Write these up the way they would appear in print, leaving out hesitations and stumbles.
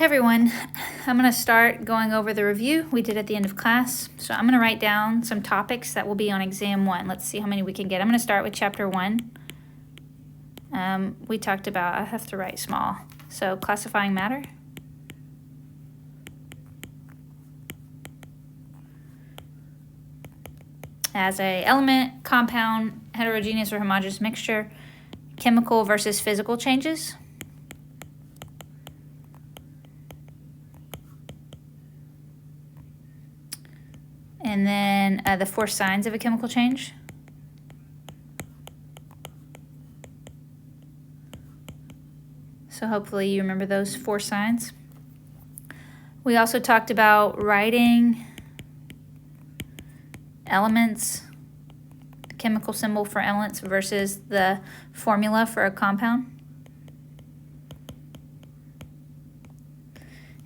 Hey everyone, I'm going to start going over the review we did at the end of class. So I'm going to write down some topics that will be on exam 1. Let's see how many we can get. I'm going to start with chapter 1. We talked about, I have to write small, so classifying matter. As a element, compound, heterogeneous or homogeneous mixture, chemical versus physical changes. And then the 4 signs of a chemical change. So hopefully you remember those 4 signs. We also talked about writing elements, the chemical symbol for elements versus the formula for a compound.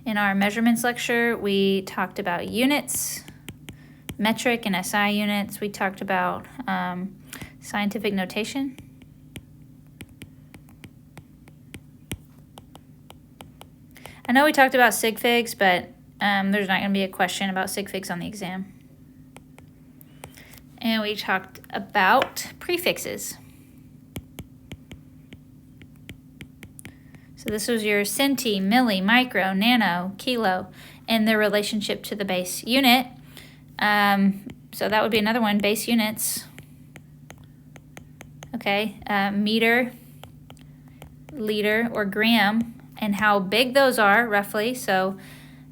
In our measurements lecture, we talked about units, metric and SI units. We talked about scientific notation. I know we talked about sig figs, but there's not going to be a question about sig figs on the exam. And we talked about prefixes. So this was your centi, milli, micro, nano, kilo, and their relationship to the base unit. So that would be another one, base units. Okay, meter, liter, or gram, and how big those are, roughly. So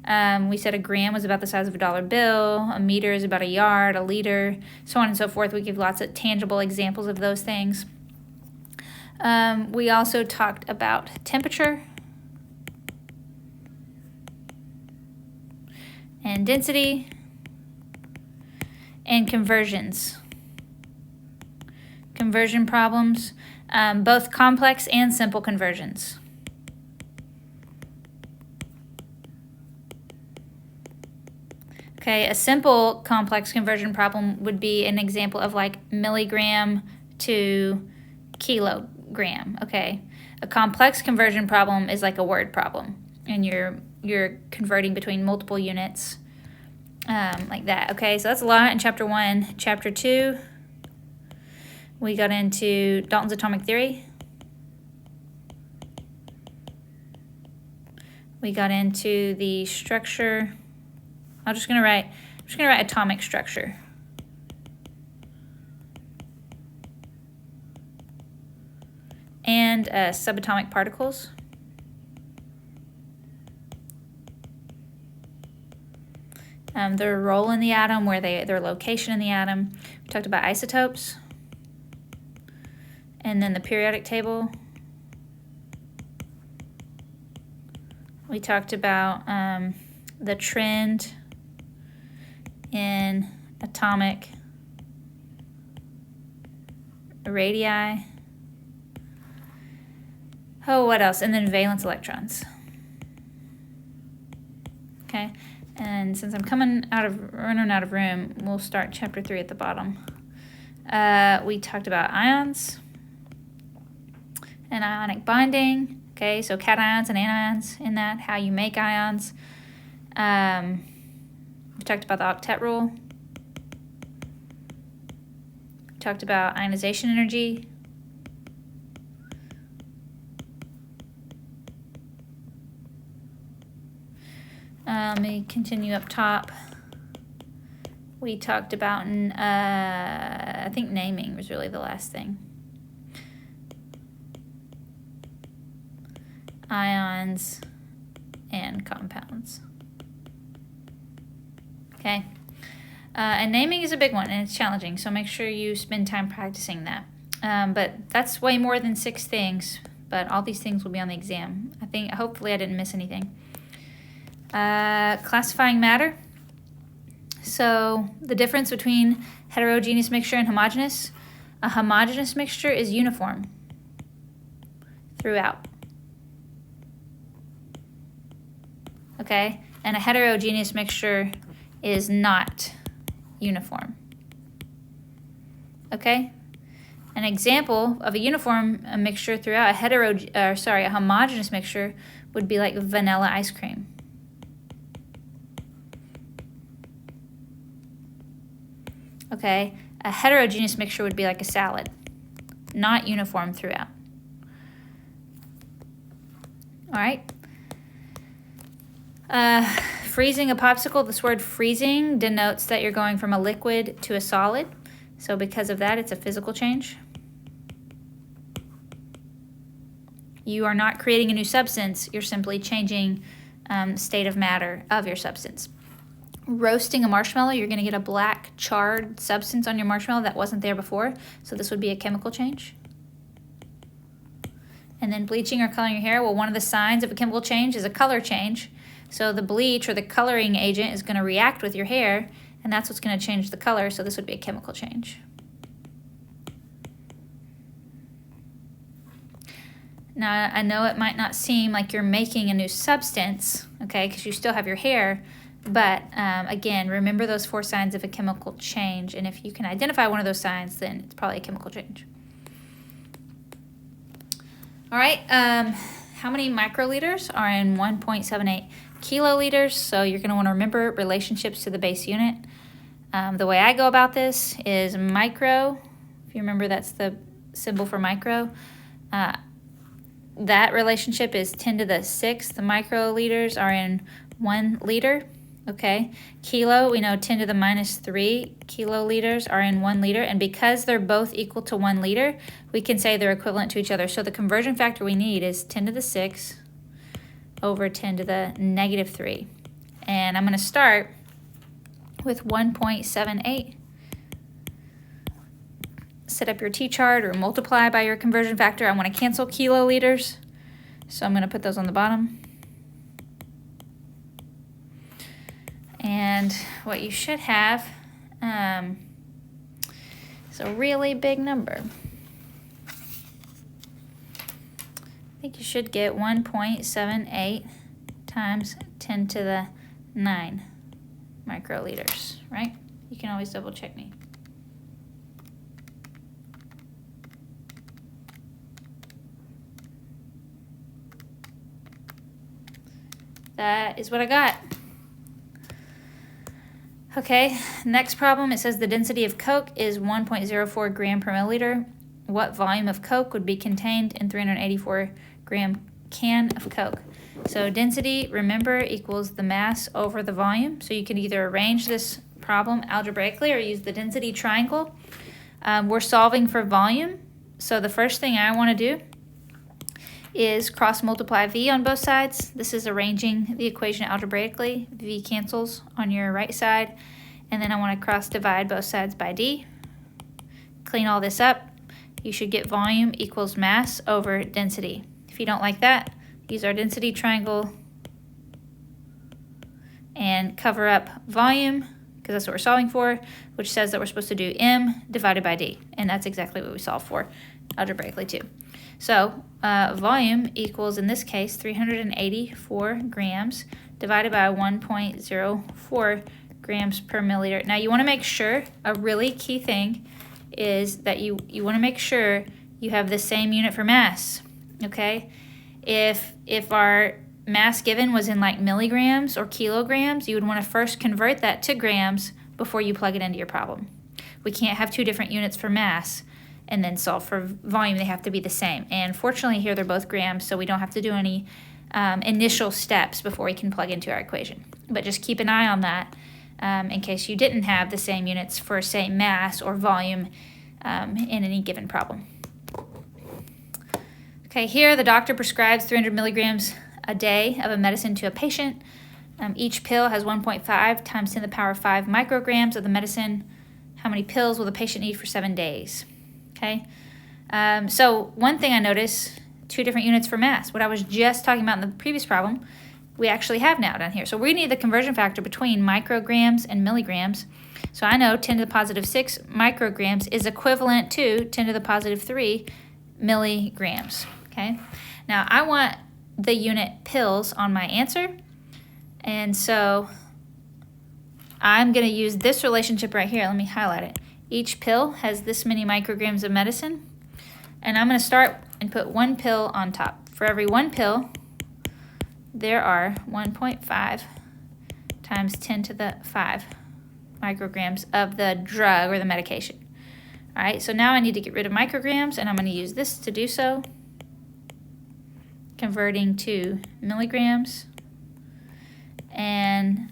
we said a gram was about the size of a dollar bill, a meter is about a yard, a liter, so on and so forth. We give lots of tangible examples of those things. We also talked about temperature and density and conversions. Conversion problems, both complex and simple conversions. Okay, a simple complex conversion problem would be an example of like milligram to kilogram. Okay, a complex conversion problem is like a word problem, and you're converting between multiple units, like that. Okay, so that's a lot in chapter 1. Chapter 2, we got into Dalton's atomic theory. We got into the structure. I'm just gonna write atomic structure. And subatomic particles. Their role in the atom, their location in the atom. We talked about isotopes. And then the periodic table. We talked about the trend in atomic radii. Oh, what else? And then valence electrons. Okay, and since I'm running out of room, we'll start chapter 3 at the bottom. We talked about ions and ionic binding. Okay, so cations and anions in that, how you make ions. We talked about the octet rule. We talked about ionization energy. Let me continue up top. We talked about, I think naming was really the last thing. Ions and compounds. Okay. And naming is a big one, and it's challenging, so make sure you spend time practicing that. But that's way more than 6 things, but all these things will be on the exam. Hopefully I didn't miss anything. Classifying matter. So the difference between heterogeneous mixture and homogeneous. A homogeneous mixture is uniform throughout. Okay, and a heterogeneous mixture is not uniform. Okay, an example of a uniform mixture throughout a homogeneous mixture would be like vanilla ice cream. Okay, a heterogeneous mixture would be like a salad, not uniform throughout. All right. Freezing a popsicle, this word freezing denotes that you're going from a liquid to a solid. So because of that, it's a physical change. You are not creating a new substance, you're simply changing state of matter of your substance. Roasting a marshmallow, you're going to get a black charred substance on your marshmallow that wasn't there before, so this would be a chemical change. And then bleaching or coloring your hair, well, one of the signs of a chemical change is a color change. So the bleach or the coloring agent is going to react with your hair, and that's what's going to change the color, so this would be a chemical change. Now, I know it might not seem like you're making a new substance, okay, because you still have your hair, but again, remember those 4 signs of a chemical change, and if you can identify one of those signs, then it's probably a chemical change. All right, how many microliters are in 1.78 kiloliters? So you're going to want to remember relationships to the base unit. The way I go about this is micro, if you remember that's the symbol for micro, that relationship is 10 to the 6th microliters are in 1 liter, okay? Kilo, we know 10 to the minus 3 kiloliters are in 1 liter, and because they're both equal to 1 liter, we can say they're equivalent to each other. So the conversion factor we need is 10 to the 6 over 10 to the negative 3. And I'm going to start with 1.78. Set up your T-chart or multiply by your conversion factor. I want to cancel kiloliters, so I'm going to put those on the bottom. And what you should have is a really big number. I think you should get 1.78 times 10 to the 9 microliters, right? You can always double check me. That is what I got. Okay, next problem, it says the density of Coke is 1.04 gram per milliliter. What volume of Coke would be contained in 384 gram can of Coke? So density, remember, equals the mass over the volume. So you can either arrange this problem algebraically or use the density triangle. We're solving for volume. So the first thing I want to do is cross multiply V on both sides. This is arranging the equation algebraically. V cancels on your right side. And then I want to cross divide both sides by D. Clean all this up. You should get volume equals mass over density. If you don't like that, use our density triangle and cover up volume, because that's what we're solving for, which says that we're supposed to do M divided by D. And that's exactly what we solve for algebraically too. So volume equals, in this case, 384 grams divided by 1.04 grams per milliliter. Now you want to make sure, a really key thing is that you want to make sure you have the same unit for mass, okay? If our mass given was in like milligrams or kilograms, you would want to first convert that to grams before you plug it into your problem. We can't have 2 different units for mass and then solve for volume. They have to be the same. And fortunately here they're both grams, so we don't have to do any initial steps before we can plug into our equation. But just keep an eye on that in case you didn't have the same units for, say, mass or volume in any given problem. Okay, here the doctor prescribes 300 milligrams a day of a medicine to a patient. Each pill has 1.5 times 10 to the power 5 micrograms of the medicine. How many pills will the patient need for 7 days? Okay, so one thing I noticed, 2 different units for mass. What I was just talking about in the previous problem, we actually have now down here. So we need the conversion factor between micrograms and milligrams. So I know 10 to the positive 6 micrograms is equivalent to 10 to the positive 3 milligrams. Okay, now I want the unit pills on my answer, and so I'm going to use this relationship right here. Let me highlight it. Each pill has this many micrograms of medicine, and I'm going to start and put 1 pill on top. For every 1 pill, there are 1.5 times 10 to the 5 micrograms of the drug or the medication. All right, so now I need to get rid of micrograms, and I'm going to use this to do so, converting to milligrams, and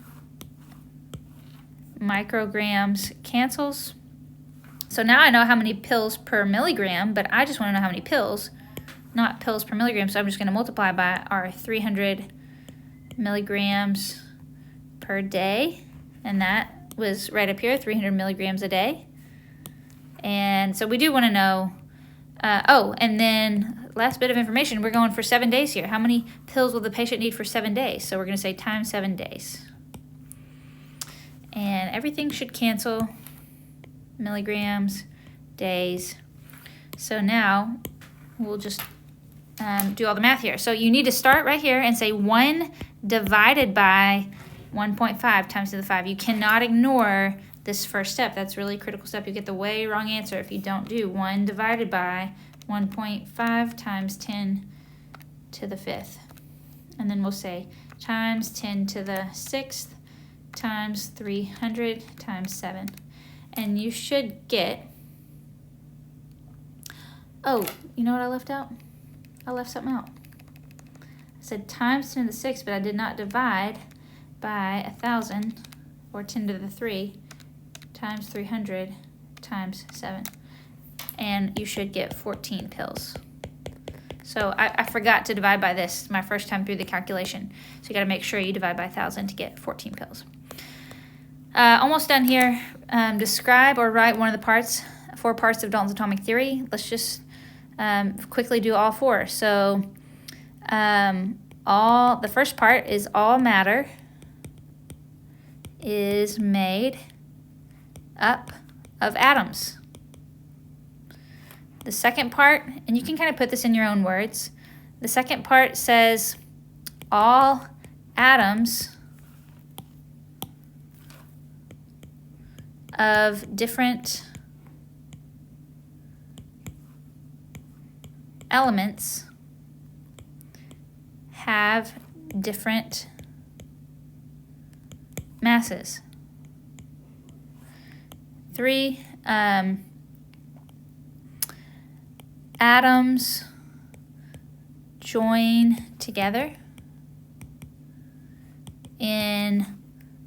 micrograms cancels. So now I know how many pills per milligram, but I just want to know how many pills, not pills per milligram, so I'm just going to multiply by our 300 milligrams per day, and that was right up here, 300 milligrams a day. And so we do want to know, and then last bit of information, we're going for 7 days here. How many pills will the patient need for 7 days? So we're going to say times 7 days. And everything should cancel, milligrams, days. So now we'll just do all the math here. So you need to start right here and say 1 divided by 1.5 times 10 to the 5. You cannot ignore this first step. That's really a critical step. You get the way wrong answer if you don't do 1 divided by 1.5 times 10 to the 5th. And then we'll say times 10 to the 6th times 300 times 7. And you should get, oh, you know what I left out? I left something out. I said times 10 to the 6th, but I did not divide by 1,000, or 10 to the 3, times 300 times 7. And you should get 14 pills. So I forgot to divide by this my first time through the calculation. So you got to make sure you divide by 1,000 to get 14 pills. Almost done here. Describe or write one of the 4 parts of Dalton's atomic theory. Let's just quickly do all 4. So the first part is all matter is made up of atoms. The second part, and you can kind of put this in your own words, the second part says all atoms of different elements have different masses. 3, atoms join together in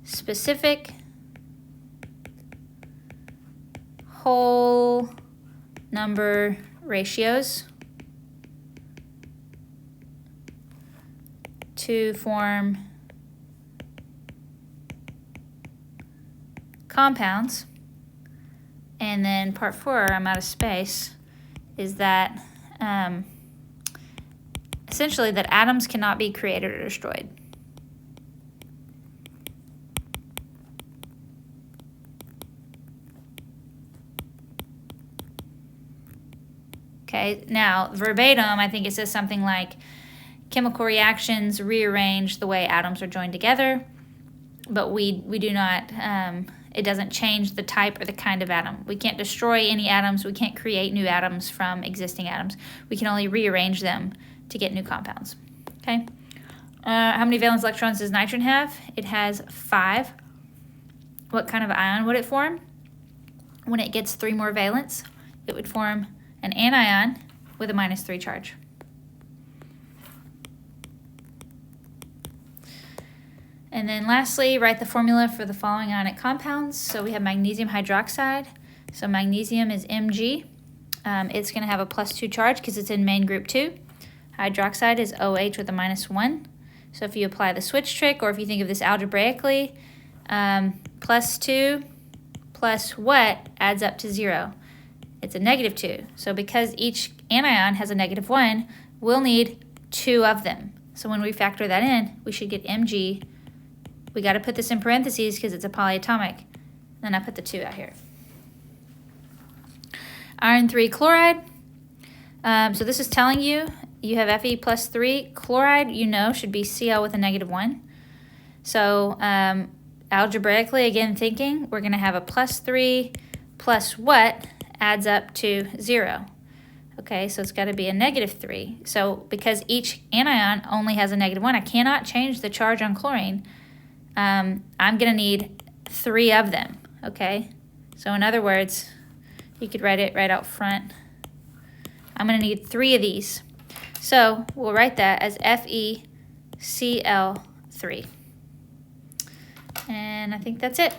specific whole number ratios to form compounds. And then part 4, I'm out of space, is that essentially that atoms cannot be created or destroyed. Okay, now verbatim, I think it says something like chemical reactions rearrange the way atoms are joined together, but we do not, it doesn't change the type or the kind of atom. We can't destroy any atoms. We can't create new atoms from existing atoms. We can only rearrange them to get new compounds. Okay. How many valence electrons does nitrogen have? It has 5. What kind of ion would it form? When it gets 3 more valence, it would form an anion with a -3 charge. And then lastly, write the formula for the following ionic compounds. So we have magnesium hydroxide. So magnesium is Mg. It's going to have a +2 charge because it's in main group 2. Hydroxide is OH with a -1. So if you apply the switch trick, or if you think of this algebraically, +2 plus what adds up to 0? It's a -2. So because each anion has a -1, we'll need 2 of them. So when we factor that in, we should get Mg. We got to put this in parentheses because it's a polyatomic. Then I put the 2 out here. Iron 3 chloride. So this is telling you have Fe plus 3. Chloride, you know, should be Cl with a -1. So algebraically, again thinking, we're going to have a +3 plus what adds up to 0. Okay, so it's got to be a -3. So because each anion only has a -1, I cannot change the charge on chlorine. I'm going to need 3 of them, okay? So in other words, you could write it right out front. I'm going to need 3 of these. So we'll write that as FeCl3. And I think that's it.